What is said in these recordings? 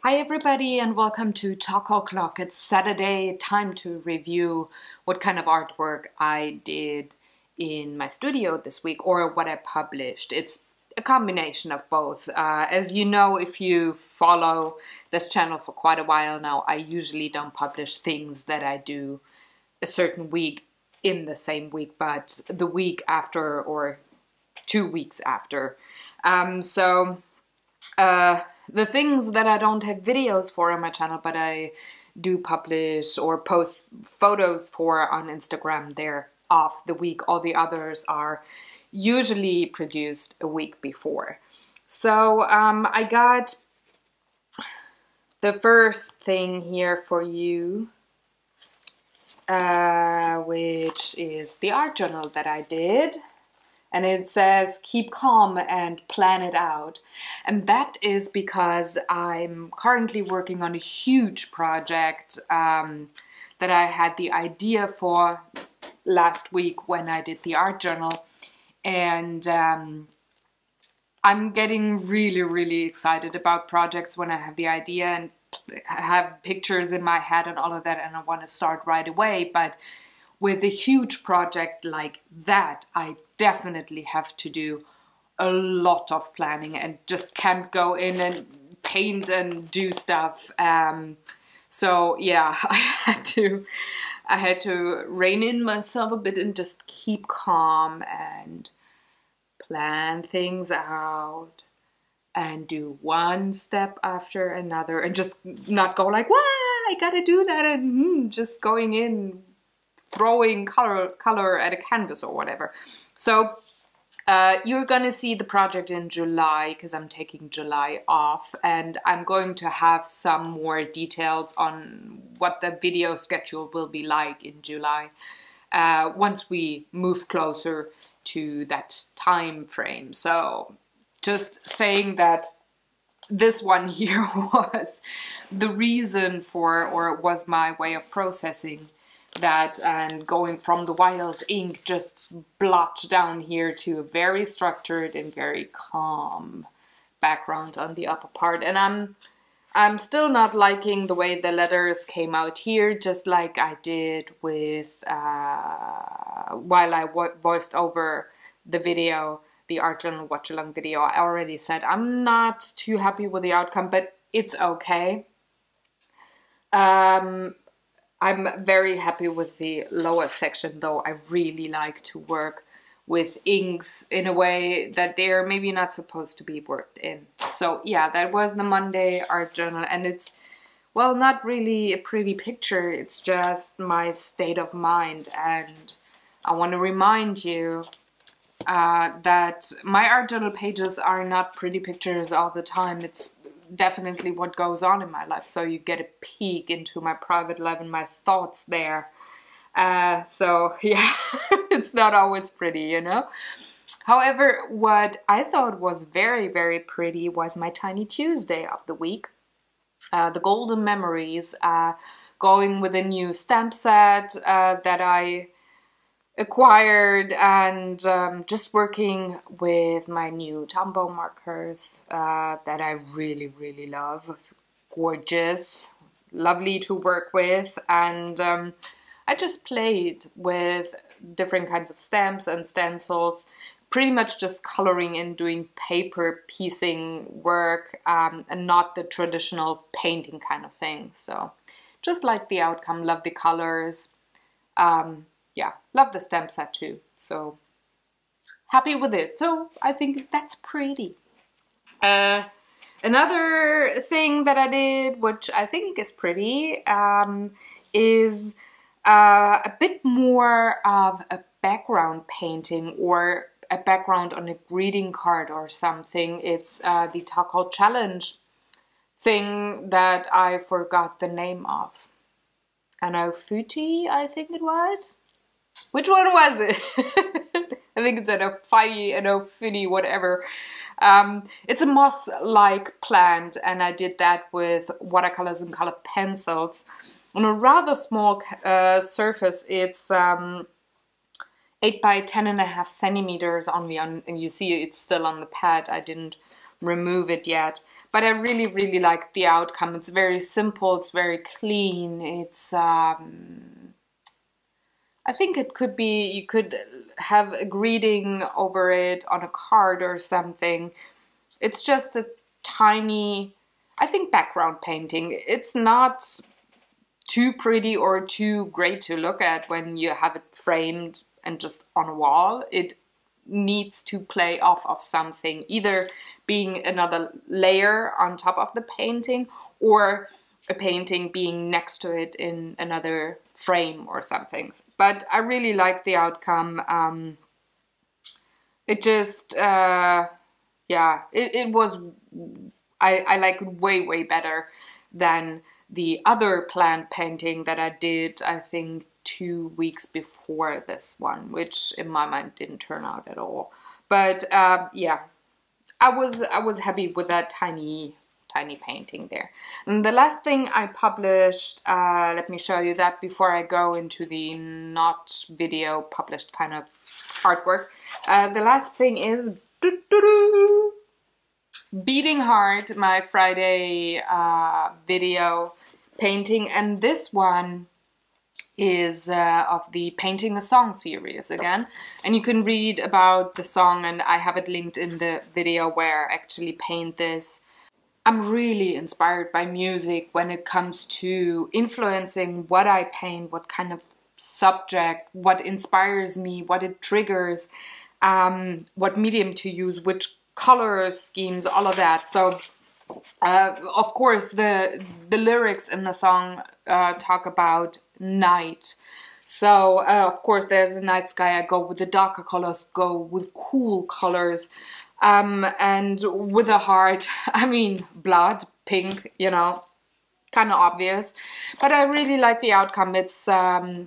Hi everybody and welcome to Talk O'Clock. It's Saturday, time to review what kind of artwork I did in my studio this week or what I published. It's a combination of both. As you know, if you follow this channel for quite a while now, I usually don't publish things that I do a certain week in the same week, but the week after or 2 weeks after. The things that I don't have videos for on my channel, but I do publish or post photos for on Instagram, they're off the week. All the others are usually produced a week before. So I got the first thing here for you, which is the art journal that I did. And it says, keep calm and plan it out. And that is because I'm currently working on a huge project that I had the idea for last week when I did the art journal. And I'm getting really excited about projects when I have the idea and have pictures in my head and all of that, and I want to start right away. But with a huge project like that, I definitely have to do a lot of planning and just can't go in and paint and do stuff. So yeah, I had to rein in myself a bit and just keep calm and plan things out and do one step after another and just not go like, wow, I gotta do that, and just going in throwing color at a canvas or whatever. So you're gonna see the project in July because I'm taking July off, and I'm going to have some more details on what the video schedule will be like in July once we move closer to that time frame. So just saying that this one here was the reason for, or it was my way of processing that, and going from the wild ink just blotched down here to a very structured and very calm background on the upper part. And I'm still not liking the way the letters came out here, just like I did with while I voiced over the video, the art journal watch along video. I already said I'm not too happy with the outcome, but it's okay. I'm very happy with the lower section though. I really like to work with inks in a way that they're maybe not supposed to be worked in. So yeah, that was the Monday art journal, and it's, well, not really a pretty picture, it's just my state of mind. And I want to remind you that my art journal pages are not pretty pictures all the time. It's definitely what goes on in my life, so you get a peek into my private life and my thoughts there. So yeah, it's not always pretty, you know. However, what I thought was very pretty was my Tiny Tuesday of the week. The Golden Memories, going with a new stamp set that I acquired, and just working with my new Tombow markers that I really love. It's gorgeous, lovely to work with, and I just played with different kinds of stamps and stencils, pretty much just coloring and doing paper piecing work, and not the traditional painting kind of thing. So just like the outcome, love the colors. Yeah, love the stamp set too, so happy with it. So I think that's pretty. Another thing that I did, which I think is pretty, is a bit more of a background painting or a background on a greeting card or something. It's the Taco Challenge thing that I forgot the name of. Anafuti, I think it was. Which one was it? I think it's Anafuti, whatever. It's a moss-like plant, and I did that with watercolors and colored pencils on a rather small surface. It's 8 by 10.5 centimeters only, and you see it's still on the pad. I didn't remove it yet. But I really, really like the outcome. It's very simple, it's very clean. It's, I think it could be, you could have a greeting over it on a card or something. It's just a tiny, I think, background painting. It's not too pretty or too great to look at when you have it framed and just on a wall. It needs to play off of something, either being another layer on top of the painting or a painting being next to it in another frame or something. But I really like the outcome. It just, yeah, it was, I like it way, way better than the other plant painting that I did, I think, 2 weeks before this one, which in my mind didn't turn out at all. But yeah, I was happy with that tiny painting there. And the last thing I published, let me show you that before I go into the not video published kind of artwork. The last thing is Beating Heart, my Friday video painting, and this one is of the Painting a Song series again, and you can read about the song, and I have it linked in the video where I actually paint this. I'm really inspired by music when it comes to influencing what I paint, what kind of subject, what inspires me, what it triggers, what medium to use, which color schemes, all of that. So of course the lyrics in the song talk about night. So of course there's a night sky. I go with the darker colors, go with cool colors, and with a heart, I mean blood, pink, you know, kind of obvious. But I really like the outcome. It's a,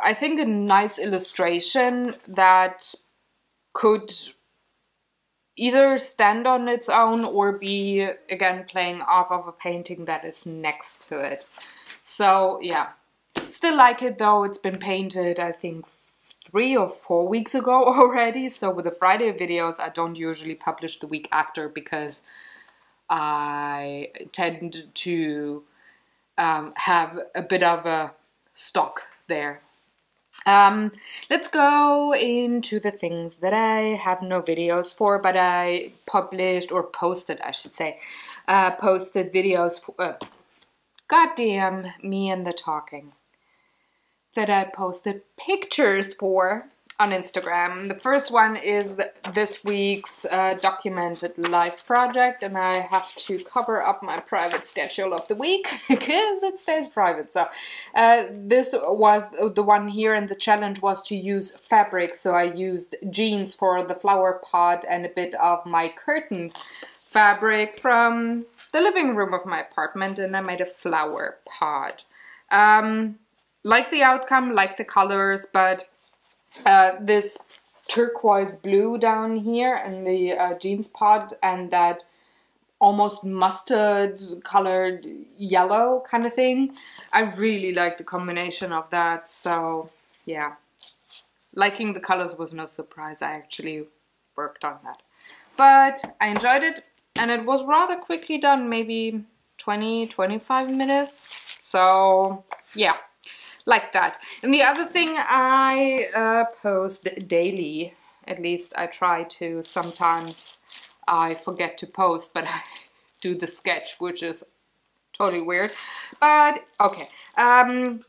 I think, a nice illustration that could either stand on its own or be, again, playing off of a painting that is next to it. So yeah, still like it though. It's been painted, I think, 3 or 4 weeks ago already. So with the Friday videos, I don't usually publish the week after because I tend to have a bit of a stock there. Let's go into the things that I have no videos for, but I published, or posted, I should say, posted videos for, goddamn me and the talking, that I posted pictures for on Instagram. The first one is this week's documented life project, and I have to cover up my private schedule of the week because it stays private. So this was the one here, and the challenge was to use fabric. So I used jeans for the flower pot and a bit of my curtain fabric from the living room of my apartment, and I made a flower pot. Like the outcome, like the colors, but this turquoise blue down here and the jeans pot, and that almost mustard colored yellow kind of thing. I really like the combination of that. So yeah, liking the colors was no surprise. I actually worked on that, but I enjoyed it, and it was rather quickly done, maybe 20-25 minutes. So yeah, like that. And the other thing I post daily, at least I try to. Sometimes I forget to post, but I do the sketch, which is totally weird. But okay,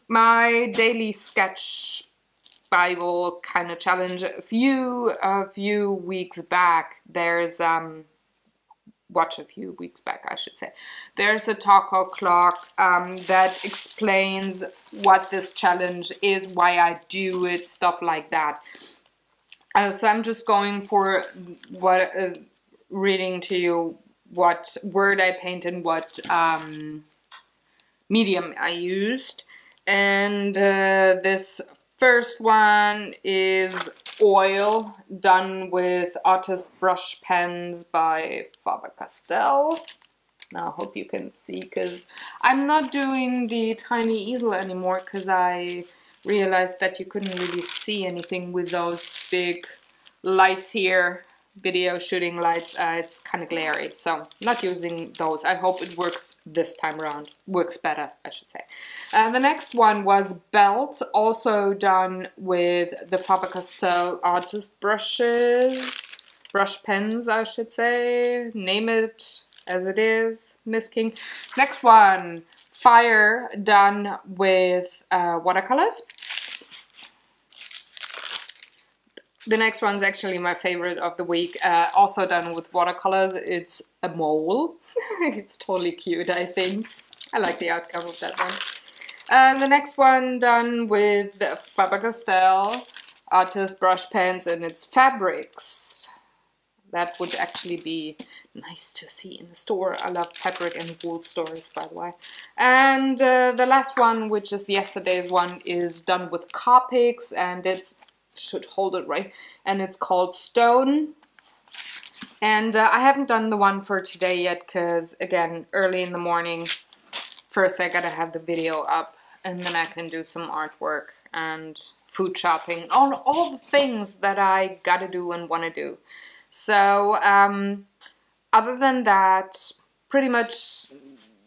my daily sketch Bible kind of challenge. A few weeks back, there's a few weeks back, I should say. There's a talk clock that explains what this challenge is, why I do it, stuff like that. So I'm just going for what reading to you what word I painted, what medium I used, and this first one is oil done with artist brush pens by Faber-Castell. Now I hope you can see, because I'm not doing the tiny easel anymore, because I realized that you couldn't really see anything with those big lights here video shooting lights, it's kind of glary, so not using those. I hope it works this time around. Works better, I should say. The next one was belt, also done with the Faber-Castell artist brushes, brush pens, I should say. Name it as it is, Miss King. Next one, fire, done with watercolors. The next one's actually my favorite of the week, also done with watercolors. It's a mole. It's totally cute, I think. I like the outcome of that one. The next one done with the Faber-Castell artist brush pens, and it's fabrics. That would actually be nice to see in the store. I love fabric and wool stores, by the way. And the last one, which is yesterday's one, is done with Copics, and it's should hold it right, and it's called Stone. And I haven't done the one for today yet because, again, early in the morning, first I gotta have the video up, and then I can do some artwork and food shopping, all the things that I gotta do and want to do. So other than that, pretty much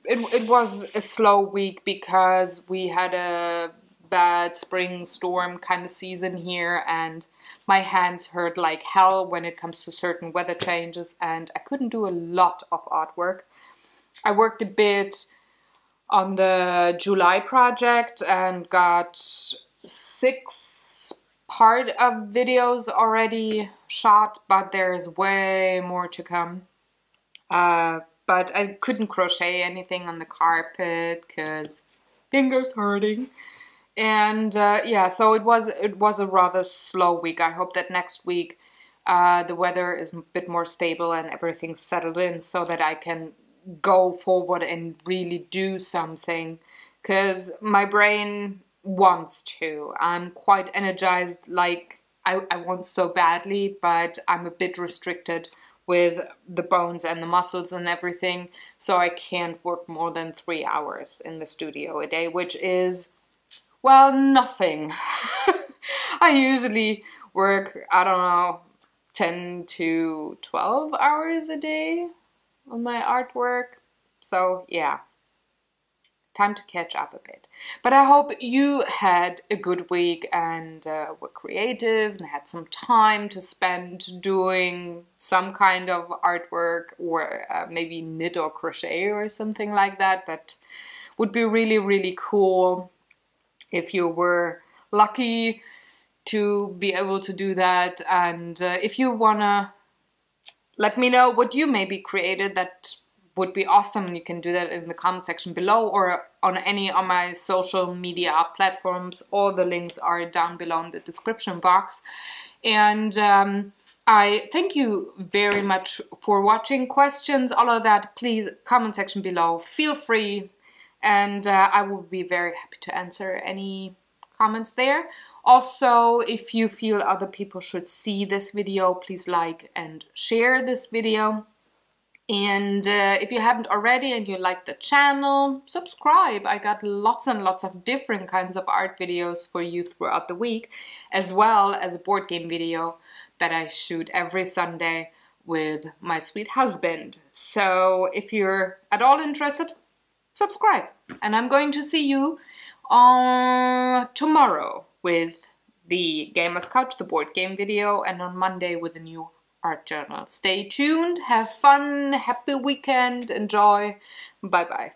it was a slow week because we had a bad spring storm kind of season here, and my hands hurt like hell when it comes to certain weather changes, and I couldn't do a lot of artwork. I worked a bit on the July project and got 6 part of videos already shot, but there's way more to come. But I couldn't crochet anything on the carpet because fingers hurting. And yeah, so it was a rather slow week. I hope that next week the weather is a bit more stable and everything's settled in so that I can go forward and really do something, because my brain wants to. I'm quite energized, like I want so badly, but I'm a bit restricted with the bones and the muscles and everything, so I can't work more than 3 hours in the studio a day, which is, well, nothing. I usually work, I don't know, 10 to 12 hours a day on my artwork. So yeah, time to catch up a bit. But I hope you had a good week and were creative and had some time to spend doing some kind of artwork, or maybe knit or crochet or something like that. That would be really, really cool if you were lucky to be able to do that. And if you wanna let me know what you maybe created, that would be awesome. You can do that in the comment section below or on any of my social media platforms. All the links are down below in the description box. And I thank you very much for watching. Questions, all of that, please comment section below. Feel free. And I will be very happy to answer any comments there. Also, if you feel other people should see this video, please like and share this video. And if you haven't already and you like the channel, subscribe. I got lots and lots of different kinds of art videos for you throughout the week, as well as a board game video that I shoot every Sunday with my sweet husband. So if you're at all interested, subscribe. And I'm going to see you tomorrow with the Gamer's Couch, the board game video, and on Monday with a new art journal. Stay tuned, have fun, happy weekend, enjoy. Bye bye.